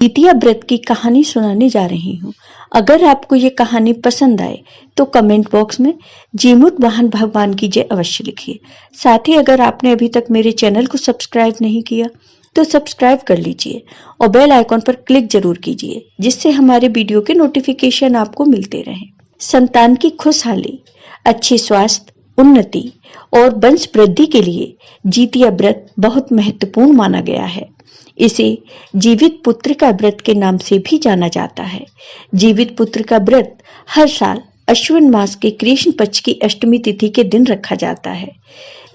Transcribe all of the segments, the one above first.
जितिया व्रत की कहानी सुनाने जा रही हूँ। अगर आपको ये कहानी पसंद आए तो कमेंट बॉक्स में जीमूत वाहन भगवान की जय अवश्य लिखिए। साथ ही अगर आपने अभी तक मेरे चैनल को सब्सक्राइब नहीं किया तो सब्सक्राइब कर लीजिए और बेल आइकॉन पर क्लिक जरूर कीजिए, जिससे हमारे वीडियो के नोटिफिकेशन आपको मिलते रहें। संतान की खुशहाली, अच्छे स्वास्थ्य, उन्नति और वंश वृद्धि के लिए जितिया व्रत बहुत महत्वपूर्ण माना गया है। इसे जीवित पुत्र का व्रत के नाम से भी जाना जाता है। जीवित पुत्र का व्रत हर साल अश्विन मास के कृष्ण पक्ष की अष्टमी तिथि के दिन रखा जाता है।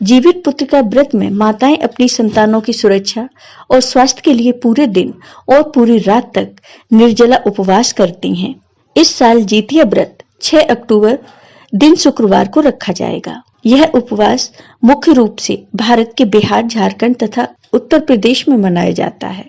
जीवित पुत्र का व्रत में माताएं अपनी संतानों की सुरक्षा और स्वास्थ्य के लिए पूरे दिन और पूरी रात तक निर्जला उपवास करती हैं। इस साल जितिया व्रत 6 अक्टूबर दिन शुक्रवार को रखा जाएगा। यह उपवास मुख्य रूप से भारत के बिहार, झारखंड तथा उत्तर प्रदेश में मनाया जाता है।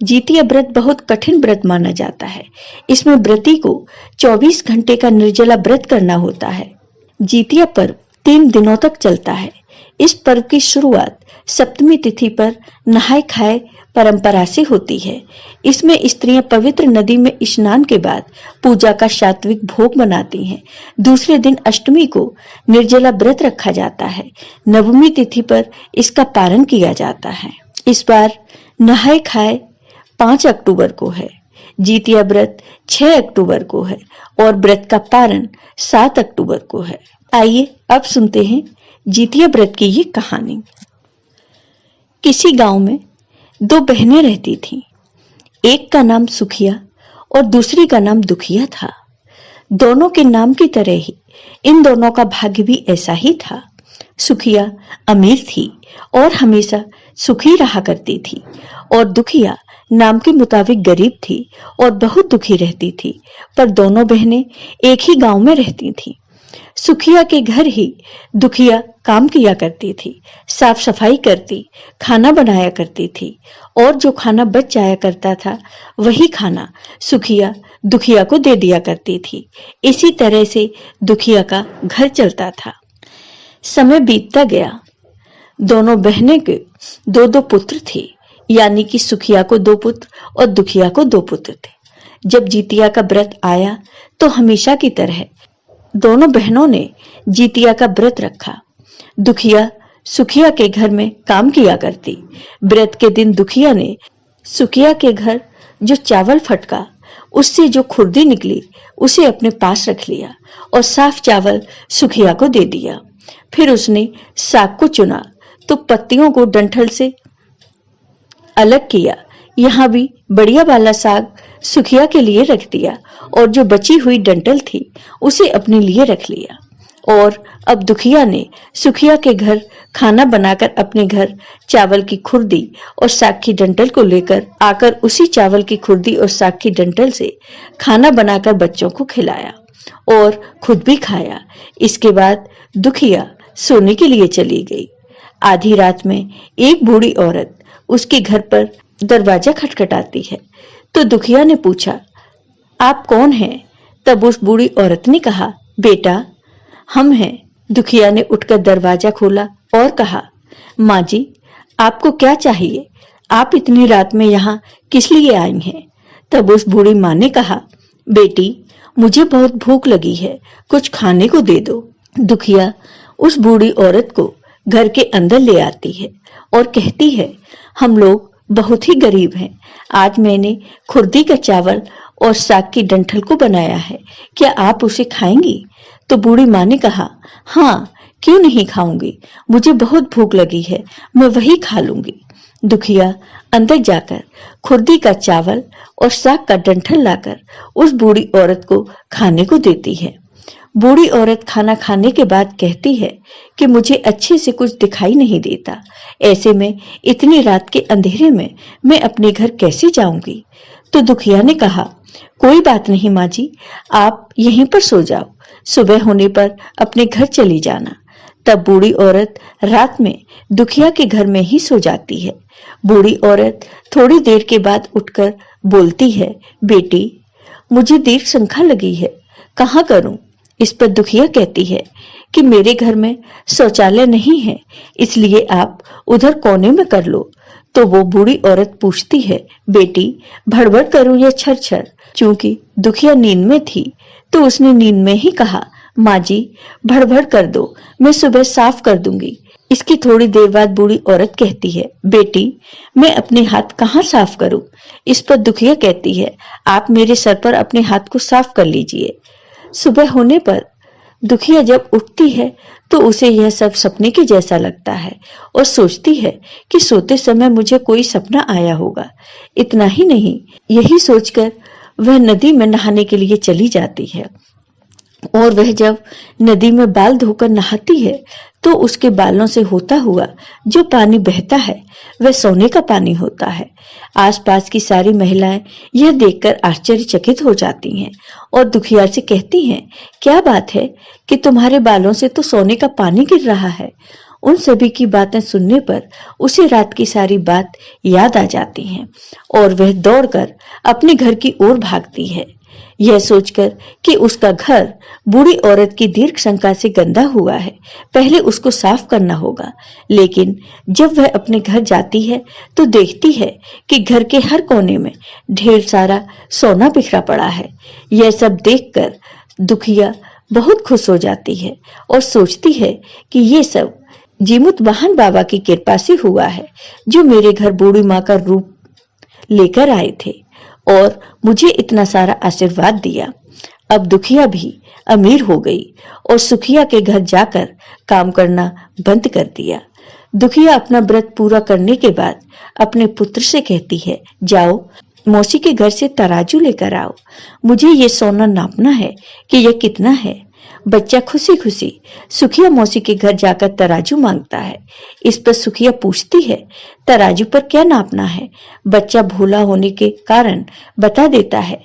जितिया व्रत बहुत कठिन व्रत माना जाता है। इसमें व्रती को 24 घंटे का निर्जला व्रत करना होता है। जितिया पर्व 3 दिनों तक चलता है। इस पर्व की शुरुआत सप्तमी तिथि पर नहाय खाए परंपरा से होती है। इसमें स्त्रियां पवित्र नदी में स्नान के बाद पूजा का सात्विक भोग बनाती हैं। दूसरे दिन अष्टमी को निर्जला व्रत रखा जाता है। नवमी तिथि पर इसका पारण किया जाता है। इस बार नहाय खाए 5 अक्टूबर को है। जितिया व्रत 6 अक्टूबर को है और व्रत का पारण 7 अक्टूबर को है। आइए अब सुनते हैं जितिया व्रत की ये कहानी। किसी गांव में 2 बहनें रहती थीं। एक का नाम सुखिया और दूसरी का नाम दुखिया था। दोनों के नाम की तरह ही इन दोनों का भाग्य भी ऐसा ही था। सुखिया अमीर थी और हमेशा सुखी रहा करती थी, और दुखिया नाम के मुताबिक गरीब थी और बहुत दुखी रहती थी। पर दोनों बहनें एक ही गांव में रहती थीं। सुखिया के घर ही दुखिया काम किया करती थी, साफ सफाई करती, खाना बनाया करती थी, और जो खाना बच जाया करता था वही खाना सुखिया दुखिया को दे दिया करती थी। इसी तरह से दुखिया का घर चलता था। समय बीतता गया। दोनों बहनें के 2-2 पुत्र थे, यानी कि सुखिया को 2 पुत्र और दुखिया को 2 पुत्र थे। जब जितिया का व्रत आया तो हमेशा की तरह दोनों बहनों ने जितिया का व्रत रखा। दुखिया सुखिया के घर में काम किया करती। व्रत के दिन दुखिया ने सुखिया के घर जो चावल फटका, उससे जो खुर्दी निकली उसे अपने पास रख लिया और साफ चावल सुखिया को दे दिया। फिर उसने साग को चुना तो पत्तियों को डंठल से अलग किया। यहाँ भी बढ़िया वाला साग सुखिया के लिए रख दिया और जो बची हुई डंठल थी उसे अपने लिए रख लिया। और अब दुखिया ने सुखिया के घर खाना बनाकर अपने घर चावल की खुर्दी और साग की डंठल को लेकर आकर उसी चावल की खुर्दी और साग की डंठल से खाना बनाकर बच्चों को खिलाया और खुद भी खाया। इसके बाद दुखिया सोने के लिए चली गई। आधी रात में एक बूढ़ी औरत उसके घर पर दरवाजा खटखटाती है तो दुखिया ने पूछा, आप कौन हैं? तब उस बूढ़ी औरत ने कहा, बेटा हम हैं। दुखिया ने उठकर दरवाजा खोला और कहा, माँ जी आपको क्या चाहिए? आप इतनी रात में यहाँ किस लिए आई हैं? तब उस बूढ़ी माँ ने कहा, बेटी मुझे बहुत भूख लगी है, कुछ खाने को दे दो। दुखिया उस बूढ़ी औरत को घर के अंदर ले आती है और कहती है, हम लोग बहुत ही गरीब हैं। आज मैंने खुर्दी का चावल और साग की डंठल को बनाया है, क्या आप उसे खाएंगी? तो बूढ़ी माँ ने कहा, हाँ क्यों नहीं खाऊंगी, मुझे बहुत भूख लगी है, मैं वही खा लूंगी। दुखिया अंदर जाकर खुर्दी का चावल और साग का डंठल लाकर उस बूढ़ी औरत को खाने को देती है। बूढ़ी औरत खाना खाने के बाद कहती है कि मुझे अच्छे से कुछ दिखाई नहीं देता, ऐसे में इतनी रात के अंधेरे में मैं अपने घर कैसे जाऊंगी? तो दुखिया ने कहा, कोई बात नहीं माँ जी, आप यहीं पर सो जाओ, सुबह होने पर अपने घर चली जाना। तब बूढ़ी औरत रात में दुखिया के घर में ही सो जाती है। बूढ़ी औरत थोड़ी देर के बाद उठकर बोलती है, बेटी मुझे दीर्घ संख्या लगी है, कहाँ करूं? इस पर दुखिया कहती है कि मेरे घर में शौचालय नहीं है, इसलिए आप उधर कोने में कर लो। तो वो बूढ़ी औरत पूछती है, बेटी भड़बड़ करूं या छर छर? चूंकि दुखिया नींद में थी तो उसने नींद में ही कहा, माँ जी भड़बड़ कर दो, मैं सुबह साफ कर दूंगी। इसकी थोड़ी देर बाद बूढ़ी औरत कहती है, बेटी मैं अपने हाथ कहाँ साफ करूं? इस पर दुखिया कहती है, आप मेरे सर पर अपने हाथ को साफ कर लीजिए। सुबह होने पर दुखिया जब उठती है तो उसे यह सब सपने के जैसा लगता है और सोचती है कि सोते समय मुझे कोई सपना आया होगा। इतना ही नहीं, यही सोचकर वह नदी में नहाने के लिए चली जाती है और वह जब नदी में बाल धोकर नहाती है तो उसके बालों से होता हुआ जो पानी बहता है वह सोने का पानी होता है। आसपास की सारी महिलाएं यह देखकर आश्चर्यचकित हो जाती हैं और दुखिया से कहती हैं, क्या बात है कि तुम्हारे बालों से तो सोने का पानी गिर रहा है। उन सभी की बातें सुनने पर उसे रात की सारी बात याद आ जाती हैं और वह दौड़कर अपने घर की ओर भागती है, यह सोचकर कि उसका घर बूढ़ी औरत की दीर्घ शंका से गंदा हुआ है, पहले उसको साफ करना होगा। लेकिन जब वह अपने घर जाती है तो देखती है कि घर के हर कोने में ढेर सारा सोना बिखरा पड़ा है। यह सब देखकर दुखिया बहुत खुश हो जाती है और सोचती है कि ये सब जीमुत वाहन बाबा की कृपा से हुआ है, जो मेरे घर बूढ़ी माँ का रूप लेकर आए थे और मुझे इतना सारा आशीर्वाद दिया। अब दुखिया भी अमीर हो गई और सुखिया के घर जाकर काम करना बंद कर दिया। दुखिया अपना व्रत पूरा करने के बाद अपने पुत्र से कहती है, जाओ मौसी के घर से तराजू लेकर आओ, मुझे ये सोना नापना है कि यह कितना है। बच्चा खुशी खुशी सुखिया मौसी के घर जाकर तराजू मांगता है। इस पर सुखिया पूछती है, तराजू पर क्या नापना है? बच्चा भोला होने के कारण बता देता है,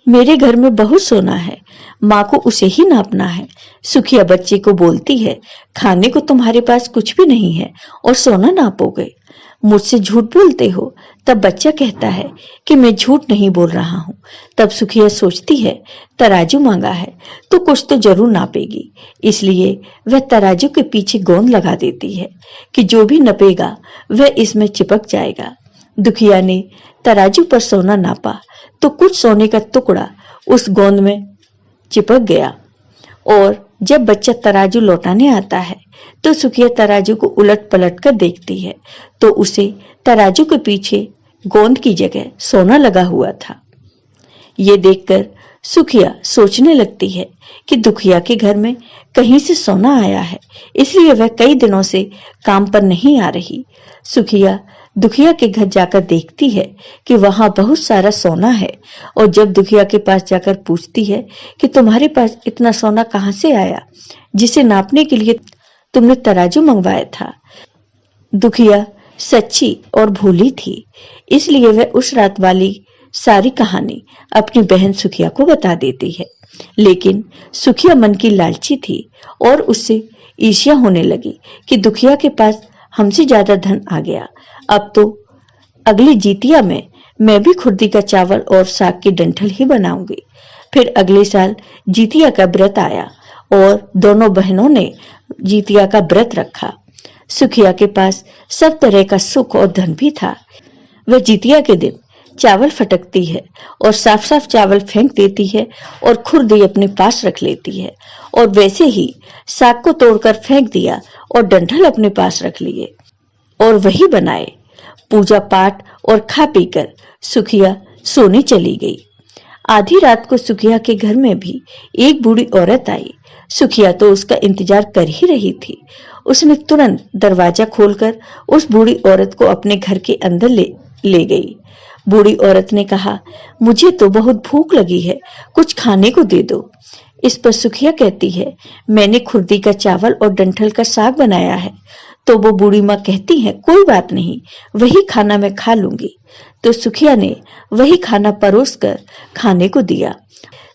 मेरे घर में बहुत सोना है, माँ को उसे ही नापना है। सुखिया बच्चे को बोलती है, खाने को तुम्हारे पास कुछ भी नहीं है और सोना नापोगे, मुझसे झूठ बोलते हो। तब बच्चा कहता है कि मैं झूठ नहीं बोल रहा हूँ। तब सुखिया सोचती है, तराजू मांगा है तो कुछ तो जरूर नापेगी, इसलिए वह तराजू के पीछे गोंद लगा देती है कि जो भी नपेगा वह इसमें चिपक जाएगा। दुखिया ने तराजू पर सोना नापा तो कुछ सोने का टुकड़ा उस गोंद में चिपक गया और जब बच्चा तराजू लौटाने आता है तो सुखिया तराजू को उलट पलट कर देखती है तो उसे तराजू के पीछे गोंद की जगह सोना लगा हुआ था। ये देखकर सुखिया सोचने लगती है कि दुखिया के घर में कहीं से सोना आया है, इसलिए वह कई दिनों से काम पर नहीं आ रही। सुखिया दुखिया के घर जाकर देखती है कि वहां बहुत सारा सोना है और जब दुखिया के पास जाकर पूछती है कि तुम्हारे पास इतना सोना कहां से आया जिसे नापने के लिए तुमने तराजू मंगवाया था। दुखिया सच्ची और भोली थी, इसलिए वह उस रात वाली सारी कहानी अपनी बहन सुखिया को बता देती है। लेकिन सुखिया मन की लालची थी और उससे ईर्ष्या होने लगी कि दुखिया के पास हमसे ज्यादा धन आ गया, अब तो अगली जितिया में मैं भी खुर्दी का चावल और साग की डंठल ही बनाऊंगी। फिर अगले साल जितिया का व्रत आया और दोनों बहनों ने जितिया का व्रत रखा। सुखिया के पास सब तरह का सुख और धन भी था। वह जितिया के दिन चावल फटकती है और साफ साफ चावल फेंक देती है और खुर्दी अपने पास रख लेती है, और वैसे ही साग को तोड़कर फेंक दिया और डंठल अपने पास रख लिए और वही बनाए। पूजा पाठ और खा पीकर सुखिया सोने चली गई। आधी रात को सुखिया के घर में भी एक बूढ़ी औरत आई। सुखिया तो उसका इंतजार कर ही रही थी। उसने तुरंत दरवाजा खोलकर उस बूढ़ी औरत को अपने घर के अंदर ले गई। बूढ़ी औरत ने कहा, मुझे तो बहुत भूख लगी है, कुछ खाने को दे दो। इस पर सुखिया कहती है, मैंने खुर्दी का चावल और डंठल का साग बनाया है। तो वो बूढ़ी माँ कहती है, कोई बात नहीं, वही खाना मैं खा लूंगी। तो सुखिया ने वही खाना परोस कर खाने को दिया।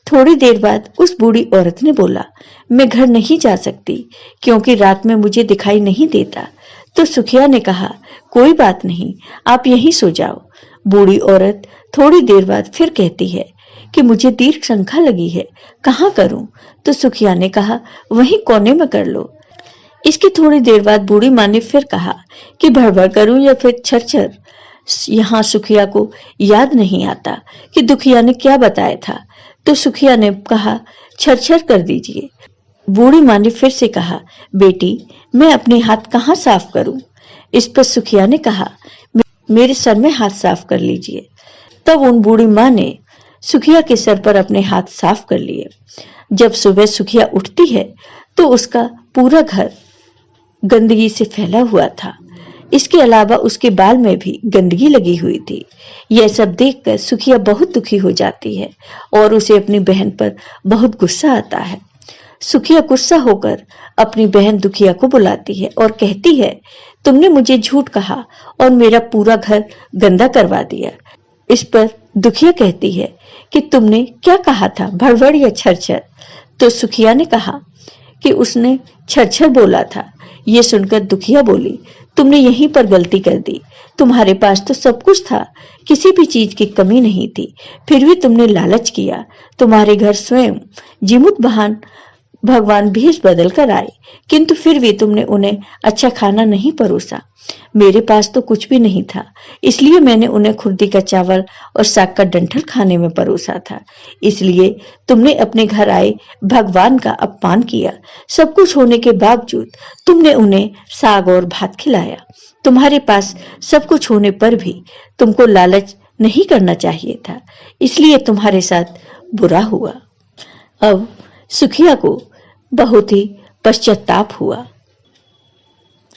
थोड़ी देर बाद उस बूढ़ी औरत ने बोला, मैं घर नहीं जा सकती क्योंकि रात में मुझे दिखाई नहीं देता। तो सुखिया ने कहा, कोई बात नहीं, आप यहीं सो जाओ। बूढ़ी औरत थोड़ी देर बाद फिर कहती है कि मुझे दीर्घ शंका लगी है, कहाँ करूं? तो सुखिया ने कहा, वहीं कोने में कर लो। इसकी थोड़ी देर बाद बूढ़ी माँ ने फिर कहा कि भड़बड़ करूं या फिर छरछर। यहाँ सुखिया को याद नहीं आता कि दुखिया ने क्या बताया था, तो सुखिया ने कहा छरछर कर दीजिए। बूढ़ी माँ ने फिर से कहा, बेटी मैं अपने हाथ कहाँ साफ करूं? इस पर सुखिया ने कहा, मेरे सर में हाथ साफ कर लीजिए। तब उन बूढ़ी माँ ने सुखिया के सर पर अपने हाथ साफ कर लिए। जब सुबह सुखिया उठती है तो उसका पूरा घर गंदगी से फैला हुआ था। इसके अलावा उसके बाल में भी गंदगी लगी हुई थी। यह सब देखकर सुखिया बहुत दुखी हो जाती है और उसे अपनी बहन पर बहुत गुस्सा आता है। सुखिया गुस्सा होकर अपनी बहन दुखिया को बुलाती है और कहती है, तुमने मुझे झूठ कहा और मेरा पूरा घर गंदा करवा दिया। इस पर दुखिया कहती है कि तुमने क्या कहा था, भड़बड़ या छरछर? तो सुखिया ने कहा कि उसने छरछर बोला था। ये सुनकर दुखिया बोली, तुमने यहीं पर गलती कर दी। तुम्हारे पास तो सब कुछ था, किसी भी चीज की कमी नहीं थी, फिर भी तुमने लालच किया। तुम्हारे घर स्वयं जीमुत वाहन भगवान भेष बदल कर आए, किंतु फिर भी तुमने उन्हें अच्छा खाना नहीं परोसा। मेरे पास तो कुछ भी नहीं था, इसलिए मैंने उन्हें खुर्दी का चावल और साग का डंठल खाने में परोसा था। इसलिए तुमने अपने घर आए भगवान का अपमान किया। सब कुछ होने के बावजूद तुमने उन्हें साग और भात खिलाया। तुम्हारे पास सब कुछ होने पर भी तुमको लालच नहीं करना चाहिए था, इसलिए तुम्हारे साथ बुरा हुआ। अब सुखिया को बहुत ही पश्चाताप हुआ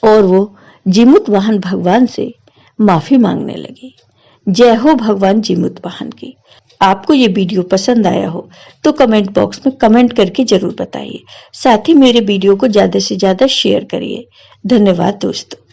और वो जीमुत वाहन भगवान से माफी मांगने लगी। जय हो भगवान जीमुत वाहन की। आपको ये वीडियो पसंद आया हो तो कमेंट बॉक्स में कमेंट करके जरूर बताइए। साथ ही मेरे वीडियो को ज्यादा से ज्यादा शेयर करिए। धन्यवाद दोस्तों।